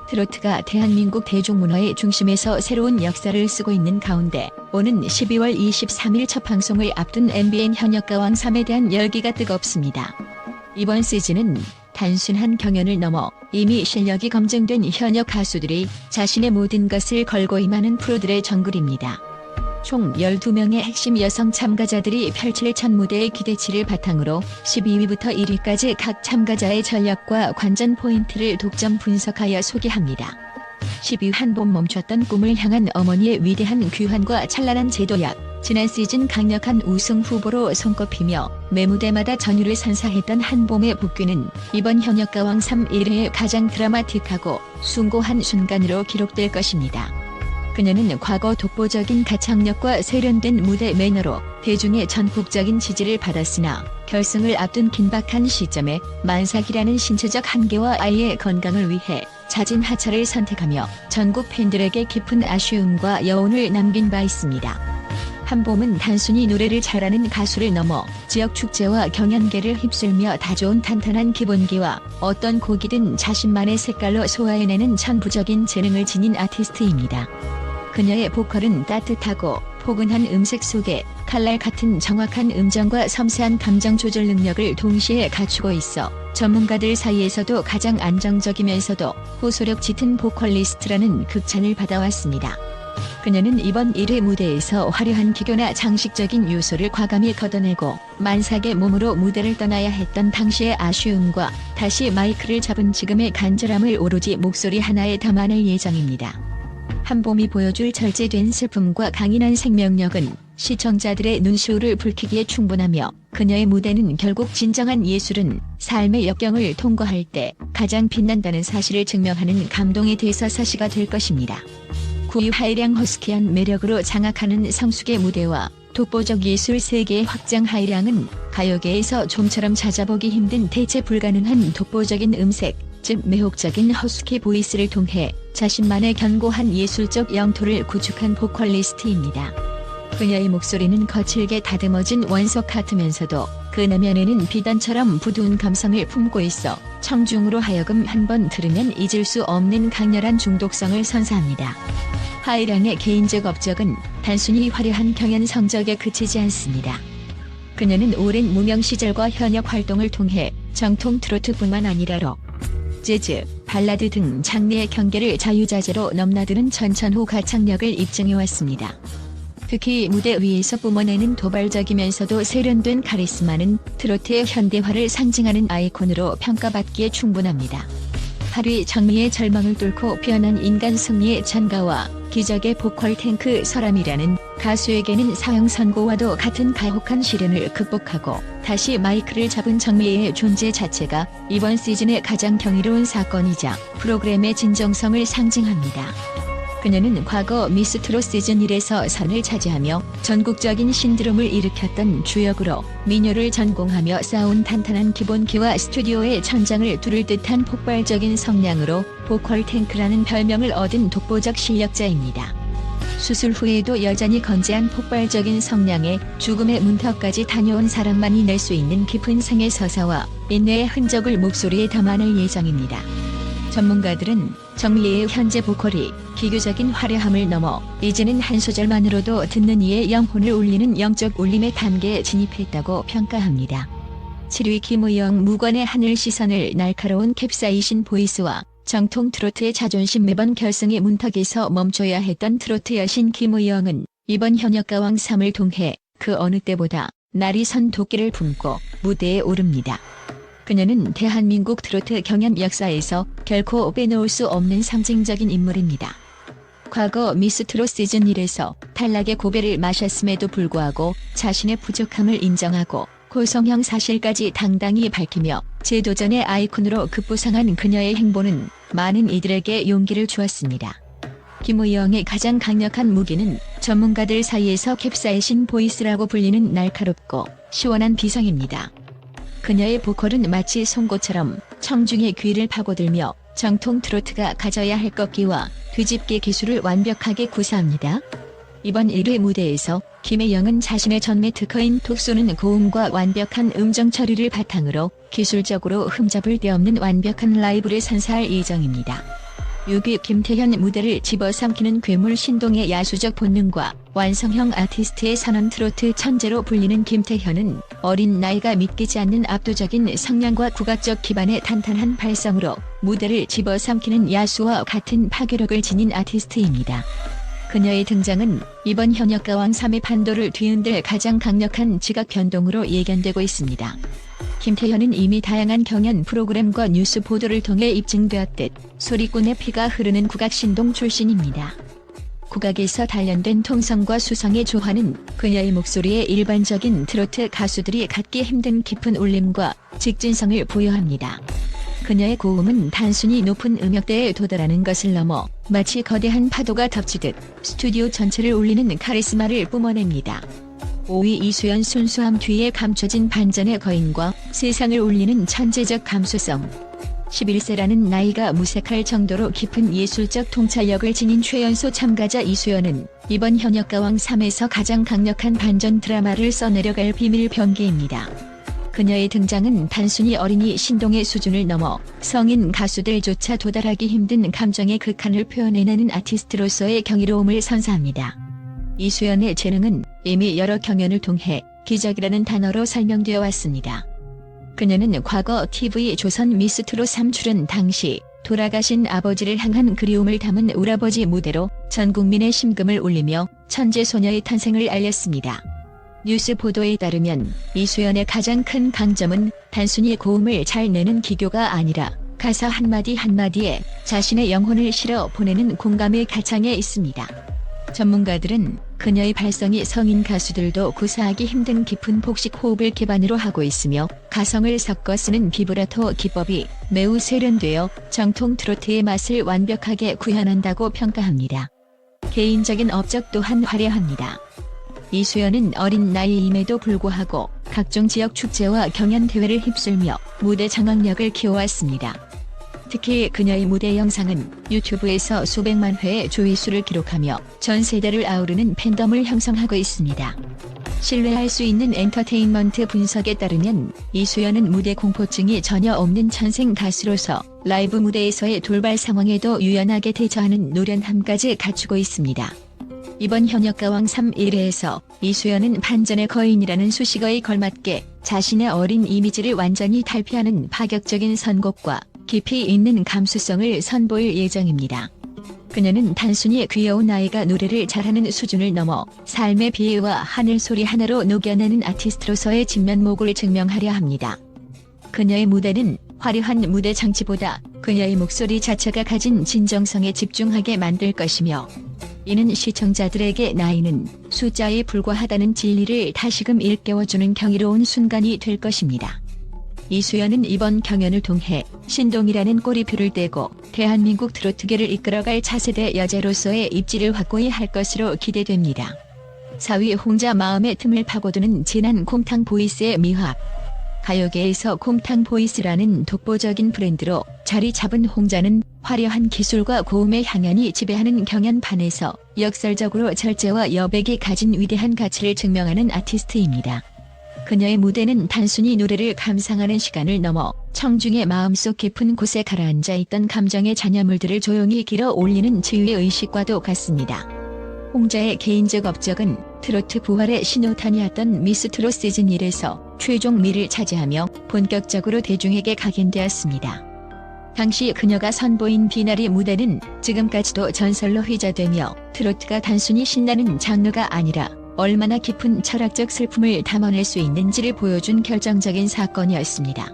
트로트가 대한민국 대중문화의 중심에서 새로운 역사를 쓰고 있는 가운데 오는 12월 23일 첫 방송을 앞둔 MBN 현역가왕 3에 대한 열기가 뜨겁습니다. 이번 시즌은 단순한 경연을 넘어 이미 실력이 검증된 현역 가수들이 자신의 모든 것을 걸고 임하는 프로들의 정글입니다. 총 12명의 핵심 여성 참가자들이 펼칠 첫 무대의 기대치를 바탕으로 12위부터 1위까지 각 참가자의 전략과 관전 포인트를 독점 분석하여 소개합니다. 10위 한봄 멈췄던 꿈을 향한 어머니의 위대한 귀환과 찬란한 제도약. 지난 시즌 강력한 우승 후보로 손꼽히며 매 무대마다 전율을 선사했던 한봄의 복귀는 이번 현역가왕 3 1회의 가장 드라마틱하고 숭고한 순간으로 기록될 것입니다. 그녀는 과거 독보적인 가창력과 세련된 무대 매너로 대중의 전폭적인 지지를 받았으나 결승을 앞둔 긴박한 시점에 만삭이라는 신체적 한계와 아이의 건강을 위해 잦은 하차를 선택하며 전국 팬들에게 깊은 아쉬움과 여운을 남긴 바 있습니다. 한봄은 단순히 노래를 잘하는 가수를 넘어 지역 축제와 경연계를 휩쓸며 다져온 탄탄한 기본기와 어떤 곡이든 자신만의 색깔로 소화해내는 천부적인 재능을 지닌 아티스트입니다. 그녀의 보컬은 따뜻하고 포근한 음색 속에 칼날 같은 정확한 음정과 섬세한 감정 조절 능력을 동시에 갖추고 있어 전문가들 사이에서도 가장 안정적이면서도 호소력 짙은 보컬리스트라는 극찬을 받아왔습니다. 그녀는 이번 1회 무대에서 화려한 기교나 장식적인 요소를 과감히 걷어내고 만삭의 몸으로 무대를 떠나야 했던 당시의 아쉬움과 다시 마이크를 잡은 지금의 간절함을 오로지 목소리 하나에 담아낼 예정입니다. 한봄이 보여줄 절제된 슬픔과 강인한 생명력은 시청자들의 눈시울을 붉히기에 충분하며 그녀의 무대는 결국 진정한 예술은 삶의 역경을 통과할 때 가장 빛난다는 사실을 증명하는 감동의 대서사시가 될 것입니다. 9위 하이량 허스키한 매력으로 장악하는 성숙의 무대와 독보적 예술 세계의 확장. 하이량은 가요계에서 좀처럼 찾아보기 힘든 대체 불가능한 독보적인 음색, 즉 매혹적인 허스키 보이스를 통해 자신만의 견고한 예술적 영토를 구축한 보컬리스트입니다. 그녀의 목소리는 거칠게 다듬어진 원석 같으면서도 그 내면에는 비단처럼 부드운 감성을 품고 있어 청중으로 하여금 한번 들으면 잊을 수 없는 강렬한 중독성을 선사합니다. 하이량의 개인적 업적은 단순히 화려한 경연 성적에 그치지 않습니다. 그녀는 오랜 무명 시절과 현역 활동을 통해 정통 트로트뿐만 아니라 록, 재즈, 발라드 등 장르의 경계를 자유자재로 넘나드는 전천후 가창력을 입증해왔습니다. 특히 무대 위에서 뿜어내는 도발적이면서도 세련된 카리스마는 트로트의 현대화를 상징하는 아이콘으로 평가받기에 충분합니다. 하루의 정미의 절망을 뚫고 피어난 인간 승리의 찬가와 기적의 보컬 탱크 설암이라는 가수에게는 사형 선고와도 같은 가혹한 시련을 극복하고 다시 마이크를 잡은 정미의 존재 자체가 이번 시즌의 가장 경이로운 사건이자 프로그램의 진정성을 상징합니다. 그녀는 과거 미스트롯 시즌 1에서 선을 차지하며 전국적인 신드롬을 일으켰던 주역으로 민요를 전공하며 쌓아온 탄탄한 기본기와 스튜디오의 천장을 뚫을 듯한 폭발적인 성량으로 보컬 탱크라는 별명을 얻은 독보적 실력자입니다. 수술 후에도 여전히 건재한 폭발적인 성량에 죽음의 문턱까지 다녀온 사람만이 낼 수 있는 깊은 생의 서사와 인내의 흔적을 목소리에 담아낼 예정입니다. 전문가들은 정미애의 현재 보컬이 기교적인 화려함을 넘어 이제는 한 소절만으로도 듣는 이의 영혼을 울리는 영적 울림의 단계에 진입했다고 평가합니다. 7위 김의영 무관의 하늘 시선을 날카로운 캡사이신 보이스와 정통 트로트의 자존심. 매번 결승의 문턱에서 멈춰야 했던 트로트 여신 김의영은 이번 현역가왕 3을 통해 그 어느 때보다 날이 선 도끼를 품고 무대에 오릅니다. 그녀는 대한민국 트로트 경연 역사에서 결코 빼놓을 수 없는 상징적인 인물입니다. 과거 미스트롯 시즌 1에서 탈락의 고배를 마셨음에도 불구하고 자신의 부족함을 인정하고 고성형 사실까지 당당히 밝히며 재도전의 아이콘으로 급부상한 그녀의 행보는 많은 이들에게 용기를 주었습니다. 김의영의 가장 강력한 무기는 전문가들 사이에서 캡사이신 보이스라고 불리는 날카롭고 시원한 비성입니다. 그녀의 보컬은 마치 송곳처럼 청중의 귀를 파고들며 정통 트로트가 가져야 할 꺾기와 뒤집기 기술을 완벽하게 구사합니다. 이번 1회 무대에서 김혜영은 자신의 전매 특허인 톡 쏘는 고음과 완벽한 음정 처리를 바탕으로 기술적으로 흠잡을 데 없는 완벽한 라이브를 선사할 예정입니다. 6위 김태현 무대를 집어삼키는 괴물 신동의 야수적 본능과 완성형 아티스트의 선언 트로트 천재로 불리는 김태현은 어린 나이가 믿기지 않는 압도적인 성량과 국악적 기반의 탄탄한 발성으로 무대를 집어삼키는 야수와 같은 파괴력을 지닌 아티스트입니다. 그녀의 등장은 이번 현역가왕 3의 판도를 뒤흔들 가장 강력한 지각 변동으로 예견되고 있습니다. 김태현은 이미 다양한 경연 프로그램과 뉴스 보도를 통해 입증되었듯 소리꾼의 피가 흐르는 국악신동 출신입니다. 국악에서 단련된 통성과 수성의 조화는 그녀의 목소리에 일반적인 트로트 가수들이 갖기 힘든 깊은 울림과 직진성을 부여합니다. 그녀의 고음은 단순히 높은 음역대에 도달하는 것을 넘어 마치 거대한 파도가 덮치듯 스튜디오 전체를 울리는 카리스마를 뿜어냅니다. 5위 이수연 순수함 뒤에 감춰진 반전의 거인과 세상을 울리는 천재적 감수성. 11세라는 나이가 무색할 정도로 깊은 예술적 통찰력을 지닌 최연소 참가자 이수연은 이번 현역가왕 3에서 가장 강력한 반전 드라마를 써내려갈 비밀 병기입니다. 그녀의 등장은 단순히 어린이 신동의 수준을 넘어 성인 가수들조차 도달하기 힘든 감정의 극한을 표현해내는 아티스트로서의 경이로움을 선사합니다. 이수연의 재능은 이미 여러 경연을 통해 기적이라는 단어로 설명되어 왔습니다. 그녀는 과거 TV 조선 미스트롯 3 출연 당시 돌아가신 아버지를 향한 그리움을 담은 울아버지 무대로 전 국민의 심금을 울리며 천재 소녀의 탄생을 알렸습니다. 뉴스 보도에 따르면 이수연의 가장 큰 강점은 단순히 고음을 잘 내는 기교가 아니라 가사 한마디 한마디에 자신의 영혼을 실어 보내는 공감의 가창에 있습니다. 전문가들은 그녀의 발성이 성인 가수들도 구사하기 힘든 깊은 복식 호흡을 기반으로 하고 있으며 가성을 섞어 쓰는 비브라토 기법이 매우 세련되어 정통 트로트의 맛을 완벽하게 구현한다고 평가합니다. 개인적인 업적 또한 화려합니다. 이수연은 어린 나이임에도 불구하고 각종 지역 축제와 경연 대회를 휩쓸며 무대 장악력을 키워왔습니다. 특히 그녀의 무대 영상은 유튜브에서 수백만 회의 조회수를 기록하며 전 세대를 아우르는 팬덤을 형성하고 있습니다. 신뢰할 수 있는 엔터테인먼트 분석에 따르면 이수연은 무대 공포증이 전혀 없는 천생 가수로서 라이브 무대에서의 돌발 상황에도 유연하게 대처하는 노련함까지 갖추고 있습니다. 이번 현역가왕 3 1회에서 이수연은 반전의 거인이라는 수식어에 걸맞게 자신의 어린 이미지를 완전히 탈피하는 파격적인 선곡과 깊이 있는 감수성을 선보일 예정입니다. 그녀는 단순히 귀여운 아이가 노래를 잘하는 수준을 넘어 삶의 비애와 하늘 소리 하나로 녹여내는 아티스트로서의 진면목을 증명하려 합니다. 그녀의 무대는 화려한 무대 장치보다 그녀의 목소리 자체가 가진 진정성에 집중하게 만들 것이며 이는 시청자들에게 나이는 숫자에 불과하다는 진리를 다시금 일깨워주는 경이로운 순간이 될 것입니다. 이수연은 이번 경연을 통해 신동이라는 꼬리표를 떼고 대한민국 트로트계를 이끌어갈 차세대 여자로서의 입지를 확고히 할 것으로 기대됩니다. 4위 홍자 마음의 틈을 파고드는 진한 곰탕 보이스의 미학. 가요계에서 곰탕 보이스라는 독보적인 브랜드로 자리 잡은 홍자는 화려한 기술과 고음의 향연이 지배하는 경연판에서 역설적으로 절제와 여백이 가진 위대한 가치를 증명하는 아티스트입니다. 그녀의 무대는 단순히 노래를 감상하는 시간을 넘어 청중의 마음속 깊은 곳에 가라앉아 있던 감정의 잔여물들을 조용히 길어 올리는 치유의 의식과도 같습니다. 홍자의 개인적 업적은 트로트 부활의 신호탄이었던 미스트롯 시즌 1에서 최종 미를 차지하며 본격적으로 대중에게 각인되었습니다. 당시 그녀가 선보인 비나리 무대는 지금까지도 전설로 회자되며 트로트가 단순히 신나는 장르가 아니라 얼마나 깊은 철학적 슬픔을 담아낼 수 있는지를 보여준 결정적인 사건이었습니다.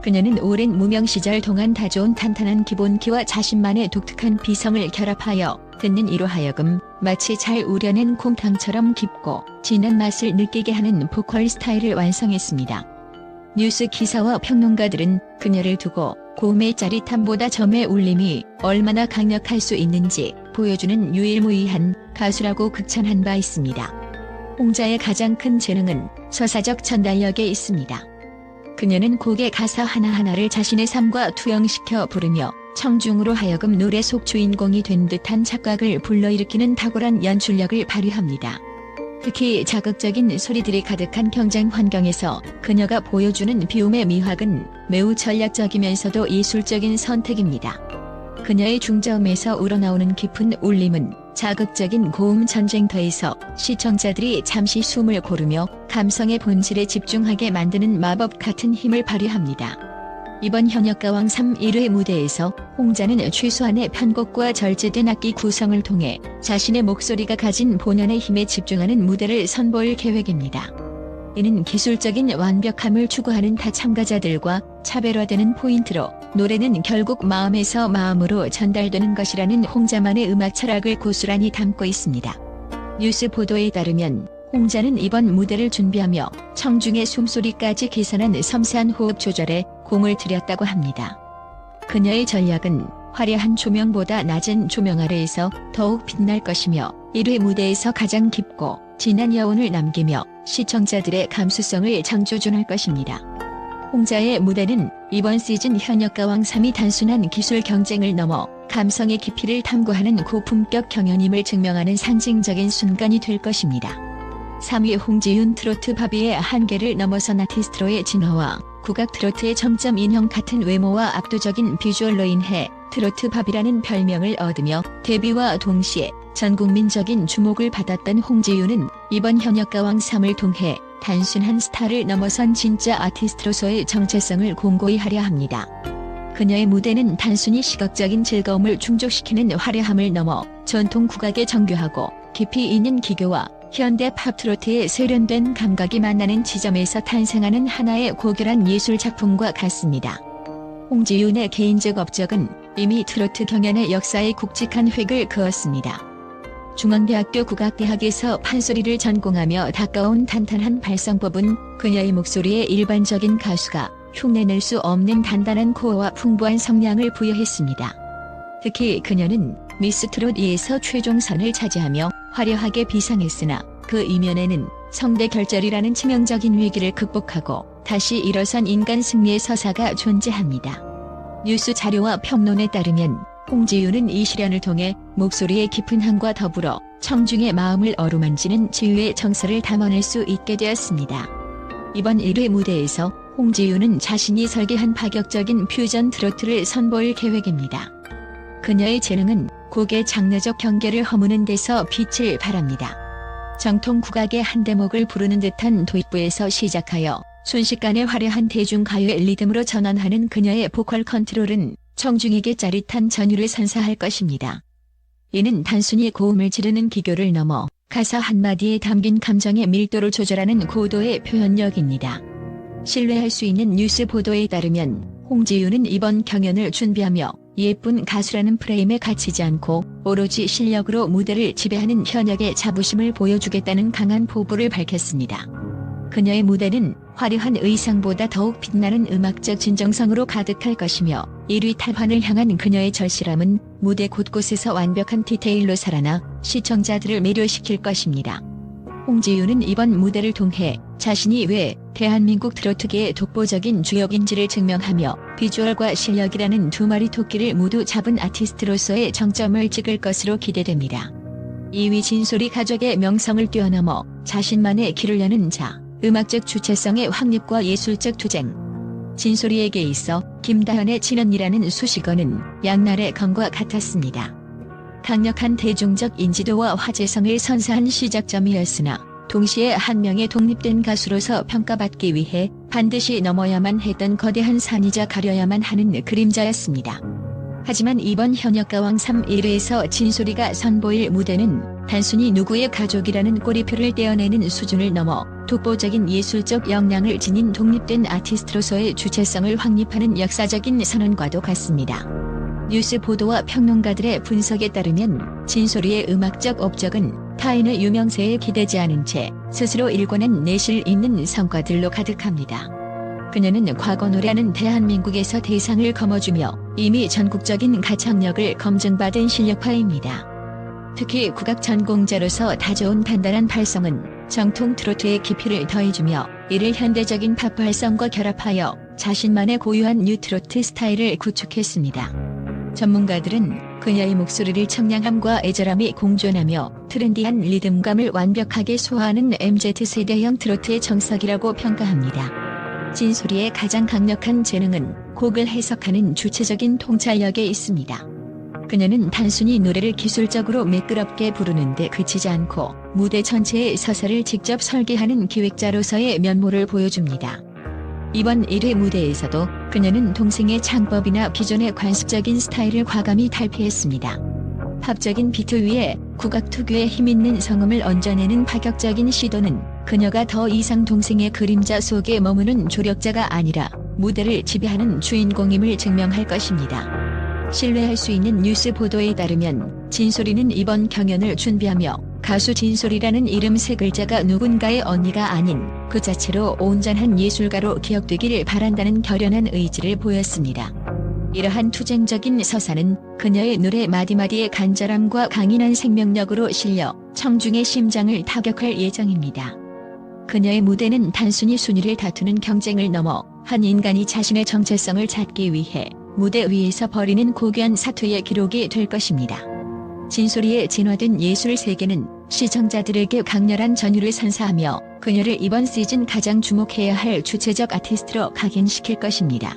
그녀는 오랜 무명 시절 동안 다져온 탄탄한 기본기와 자신만의 독특한 비성을 결합하여 듣는 이로 하여금 마치 잘 우려낸 곰탕처럼 깊고 진한 맛을 느끼게 하는 보컬 스타일을 완성했습니다. 뉴스 기사와 평론가들은 그녀를 두고 고음의 짜릿함보다 점의 울림이 얼마나 강력할 수 있는지 보여주는 유일무이한 가수라고 극찬한 바 있습니다. 홍자의 가장 큰 재능은 서사적 전달력에 있습니다. 그녀는 곡의 가사 하나하나를 자신의 삶과 투영시켜 부르며 청중으로 하여금 노래 속 주인공이 된 듯한 착각을 불러일으키는 탁월한 연출력을 발휘합니다. 특히 자극적인 소리들이 가득한 경쟁 환경에서 그녀가 보여주는 비움의 미학은 매우 전략적이면서도 예술적인 선택입니다. 그녀의 중저음에서 우러나오는 깊은 울림은 자극적인 고음 전쟁터에서 시청자들이 잠시 숨을 고르며 감성의 본질에 집중하게 만드는 마법 같은 힘을 발휘합니다. 이번 현역가왕 3 1회 무대에서 홍자는 최소한의 편곡과 절제된 악기 구성을 통해 자신의 목소리가 가진 본연의 힘에 집중하는 무대를 선보일 계획입니다. 이는 기술적인 완벽함을 추구하는 타 참가자들과 차별화되는 포인트로 노래는 결국 마음에서 마음으로 전달되는 것이라는 홍자만의 음악 철학을 고스란히 담고 있습니다. 뉴스 보도에 따르면 홍자는 이번 무대를 준비하며 청중의 숨소리까지 계산한 섬세한 호흡 조절에 공을 들였다고 합니다. 그녀의 전략은 화려한 조명보다 낮은 조명 아래에서 더욱 빛날 것이며 1회 무대에서 가장 깊고 진한 여운을 남기며 시청자들의 감수성을 창조준할 것입니다. 홍자의 무대는 이번 시즌 현역가왕 3이 단순한 기술 경쟁을 넘어 감성의 깊이를 탐구하는 고품격 경연임을 증명하는 상징적인 순간이 될 것입니다. 3위 홍지윤 트로트 바비의 한계를 넘어선 아티스트로의 진화와 국악 트로트의 정점 인형 같은 외모와 압도적인 비주얼로 인해 트로트 바비라는 별명을 얻으며 데뷔와 동시에 전국민적인 주목을 받았던 홍지윤은 이번 현역가왕 3을 통해 단순한 스타를 넘어선 진짜 아티스트로서의 정체성을 공고히 하려 합니다. 그녀의 무대는 단순히 시각적인 즐거움을 충족시키는 화려함을 넘어 전통 국악의 정교하고 깊이 있는 기교와 현대 팝 트로트의 세련된 감각이 만나는 지점에서 탄생하는 하나의 고결한 예술 작품과 같습니다. 홍지윤의 개인적 업적은 이미 트로트 경연의 역사에 굵직한 획을 그었습니다. 중앙대학교 국악대학에서 판소리를 전공하며 닦아온 탄탄한 발성법은 그녀의 목소리에 일반적인 가수가 흉내낼 수 없는 단단한 코어와 풍부한 성량을 부여했습니다. 특히 그녀는 미스 트롯 2에서 최종선을 차지하며 화려하게 비상했으나 그 이면에는 성대 결절이라는 치명적인 위기를 극복하고 다시 일어선 인간 승리의 서사가 존재합니다. 뉴스 자료와 평론에 따르면 홍지윤은 이 실현을 통해 목소리의 깊은 함과 더불어 청중의 마음을 어루만지는 치유의 정서를 담아낼 수 있게 되었습니다. 이번 1회 무대에서 홍지윤은 자신이 설계한 파격적인 퓨전 트로트를 선보일 계획입니다. 그녀의 재능은 곡의 장르적 경계를 허무는 데서 빛을 발합니다. 정통 국악의 한 대목을 부르는 듯한 도입부에서 시작하여 순식간에 화려한 대중가요의 리듬으로 전환하는 그녀의 보컬 컨트롤은 청중에게 짜릿한 전율을 선사할 것입니다. 이는 단순히 고음을 지르는 기교를 넘어 가사 한마디에 담긴 감정의 밀도를 조절하는 고도의 표현력입니다. 신뢰할 수 있는 뉴스 보도에 따르면 홍지윤은 이번 경연을 준비하며 예쁜 가수라는 프레임에 갇히지 않고 오로지 실력으로 무대를 지배하는 현역의 자부심을 보여주겠다는 강한 포부를 밝혔습니다. 그녀의 무대는 화려한 의상보다 더욱 빛나는 음악적 진정성으로 가득할 것이며 1위 탈환을 향한 그녀의 절실함은 무대 곳곳에서 완벽한 디테일로 살아나 시청자들을 매료시킬 것입니다. 홍지윤은 이번 무대를 통해 자신이 왜 대한민국 트로트계의 독보적인 주역인지를 증명하며 비주얼과 실력이라는 두 마리 토끼를 모두 잡은 아티스트로서의 정점을 찍을 것으로 기대됩니다. 2위 진솔이 가족의 명성을 뛰어넘어 자신만의 길을 여는 자, 음악적 주체성의 확립과 예술적 투쟁. 진솔이에게 있어 김다현의 친언니라는 수식어는 양날의 검과 같았습니다. 강력한 대중적 인지도와 화제성을 선사한 시작점이었으나 동시에 한 명의 독립된 가수로서 평가받기 위해 반드시 넘어야만 했던 거대한 산이자 가려야만 하는 그림자였습니다. 하지만 이번 현역가왕 3 1회에서 진솔이가 선보일 무대는 단순히 누구의 가족이라는 꼬리표를 떼어내는 수준을 넘어 독보적인 예술적 역량을 지닌 독립된 아티스트로서의 주체성을 확립하는 역사적인 선언과도 같습니다. 뉴스 보도와 평론가들의 분석에 따르면 진솔이의 음악적 업적은 타인의 유명세에 기대지 않은 채 스스로 일궈낸 내실 있는 성과들로 가득합니다. 그녀는 과거 노래하는 대한민국에서 대상을 거머쥐며 이미 전국적인 가창력을 검증받은 실력파입니다. 특히 국악 전공자로서 다져온 단단한 발성은 정통 트로트의 깊이를 더해주며 이를 현대적인 팝 발성과 결합하여 자신만의 고유한 뉴트로트 스타일을 구축했습니다. 전문가들은 그녀의 목소리를 청량함과 애절함이 공존하며 트렌디한 리듬감을 완벽하게 소화하는 MZ세대형 트로트의 정석이라고 평가합니다. 진솔이의 가장 강력한 재능은 곡을 해석하는 주체적인 통찰력에 있습니다. 그녀는 단순히 노래를 기술적으로 매끄럽게 부르는데 그치지 않고 무대 전체의 서사를 직접 설계하는 기획자로서의 면모를 보여줍니다. 이번 1회 무대에서도 그녀는 동생의 창법이나 기존의 관습적인 스타일을 과감히 탈피했습니다. 팝적인 비트 위에 국악 특유의 힘있는 성음을 얹어내는 파격적인 시도는 그녀가 더 이상 동생의 그림자 속에 머무는 조력자가 아니라 무대를 지배하는 주인공임을 증명할 것입니다. 신뢰할 수 있는 뉴스 보도에 따르면 진솔이는 이번 경연을 준비하며 가수 진솔이라는 이름 세 글자가 누군가의 언니가 아닌 그 자체로 온전한 예술가로 기억되기를 바란다는 결연한 의지를 보였습니다. 이러한 투쟁적인 서사는 그녀의 노래 마디마디의 간절함과 강인한 생명력으로 실려 청중의 심장을 타격할 예정입니다. 그녀의 무대는 단순히 순위를 다투는 경쟁을 넘어 한 인간이 자신의 정체성을 찾기 위해 무대 위에서 벌이는 고귀한 사투의 기록이 될 것입니다. 진솔이의 진화된 예술 세계는 시청자들에게 강렬한 전율을 선사하며 그녀를 이번 시즌 가장 주목해야 할 주체적 아티스트로 각인시킬 것입니다.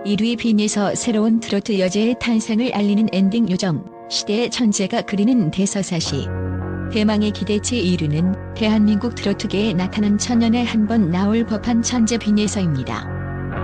1위 빈에서 새로운 트로트 여제의 탄생을 알리는 엔딩 요정, 시대의 천재가 그리는 대서사시. 대망의 기대치 1위는 대한민국 트로트계에 나타난 천년에 한 번 나올 법한 천재 빈에서입니다.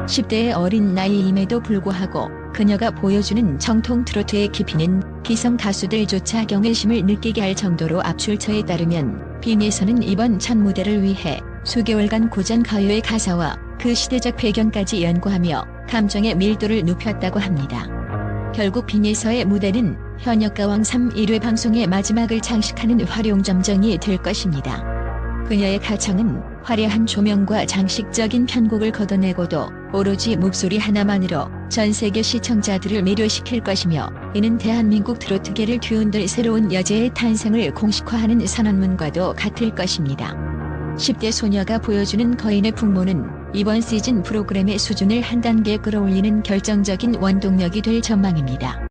10대의 어린 나이임에도 불구하고 그녀가 보여주는 정통 트로트의 깊이는 기성 가수들조차 경외심을 느끼게 할 정도로 압출처에 따르면 빈에서는 이번 첫 무대를 위해 수개월간 고전 가요의 가사와 그 시대적 배경까지 연구하며 감정의 밀도를 높였다고 합니다. 결국 빈에서의 무대는 현역가왕 3 1회 방송의 마지막을 장식하는 활용점정이 될 것입니다. 그녀의 가창은 화려한 조명과 장식적인 편곡을 걷어내고도 오로지 목소리 하나만으로 전 세계 시청자들을 매료시킬 것이며 이는 대한민국 트로트계를 뒤흔들 새로운 여제의 탄생을 공식화하는 선언문과도 같을 것입니다. 10대 소녀가 보여주는 거인의 풍모는 이번 시즌 프로그램의 수준을 한 단계 끌어올리는 결정적인 원동력이 될 전망입니다.